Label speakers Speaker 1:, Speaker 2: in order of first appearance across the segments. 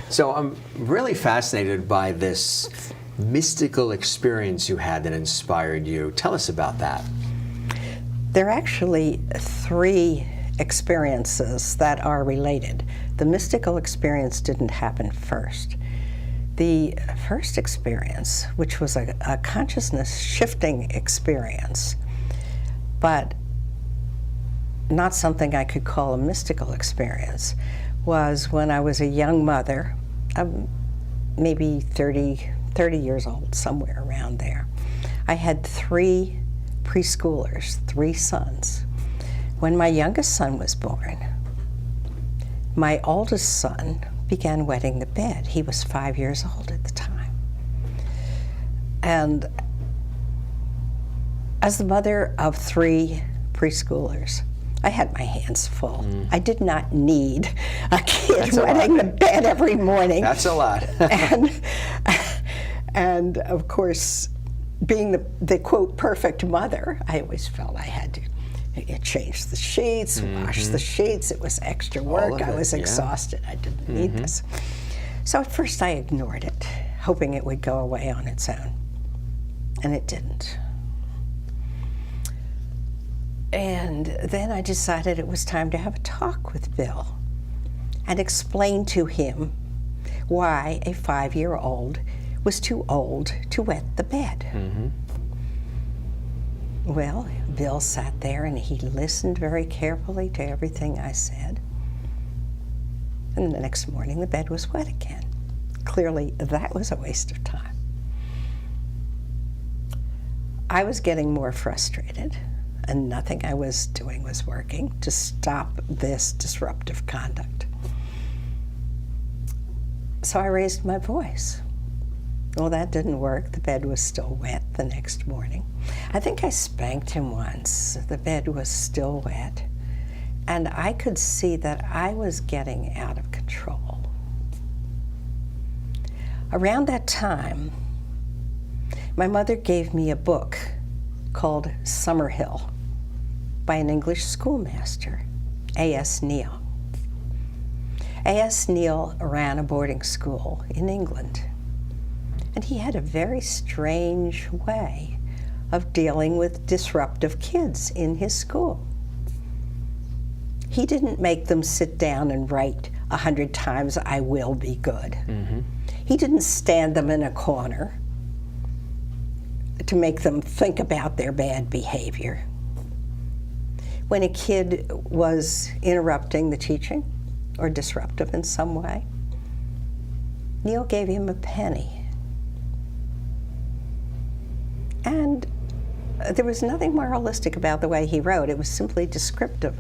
Speaker 1: So I'm really fascinated by this mystical experience you had that inspired you. Tell us about that.
Speaker 2: There are actually 3 experiences that are related. The mystical experience didn't happen first. The first experience, which was a consciousness shifting experience, but not something I could call a mystical experience, was when I was a young mother, maybe 30 years old, somewhere around there. I had 3 preschoolers, 3 sons. When my youngest son was born, my oldest son began wetting the bed. He was 5 years old at the time. And as the mother of 3 preschoolers, I had my hands full. I did not need a kid wetting the bed every morning.
Speaker 1: That's a lot.
Speaker 2: and of course, being the quote perfect mother, I always felt I had to change the sheets, wash the sheets. It was extra work. I was exhausted. I didn't need this. So at first I ignored it, hoping it would go away on its own. And it didn't. And then I decided it was time to have a talk with Bill and explain to him why a 5-year-old was too old to wet the bed. Well, Bill sat there and he listened very carefully to everything I said. And the next morning the bed was wet again. Clearly that was a waste of time. I was getting more frustrated, and nothing I was doing was working to stop this disruptive conduct. So I raised my voice. Well, that didn't work. The bed was still wet the next morning. I think I spanked him once. The bed was still wet. And I could see that I was getting out of control. Around that time, my mother gave me a book called Summerhill by an English schoolmaster, A.S. Neal. A.S. Neal ran a boarding school in England, and he had a very strange way of dealing with disruptive kids in his school. He didn't make them sit down and write 100 times, "I will be good." He didn't stand them in a corner to make them think about their bad behavior. When a kid was interrupting the teaching or disruptive in some way, Neal gave him a penny. And there was nothing moralistic about the way he wrote. It was simply descriptive.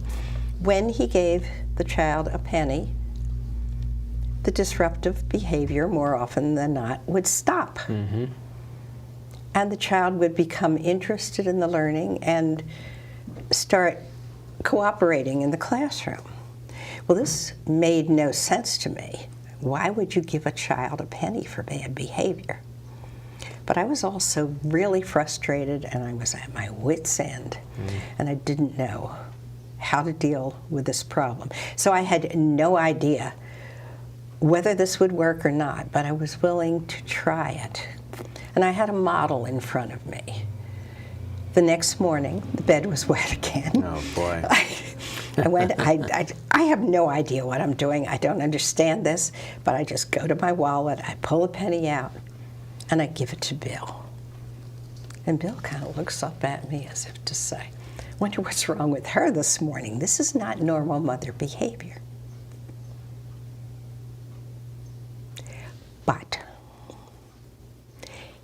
Speaker 2: When he gave the child a penny, the disruptive behavior, more often than not, would stop. And the child would become interested in the learning and start cooperating in the classroom. Well, this made no sense to me. Why would you give a child a penny for bad behavior? But I was also really frustrated, and I was at my wit's end, and I didn't know how to deal with this problem. So I had no idea whether this would work or not, but I was willing to try it. And I had a model in front of me. The next morning, the bed was wet again.
Speaker 1: Oh, boy.
Speaker 2: I have no idea what I'm doing. I don't understand this, but I just go to my wallet, I pull a penny out, and I give it to Bill. And Bill kind of looks up at me as if to say, "Wonder what's wrong with her this morning. This is not normal mother behavior." But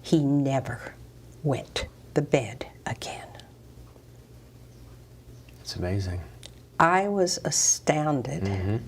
Speaker 2: he never wet the bed again.
Speaker 1: It's amazing.
Speaker 2: I was astounded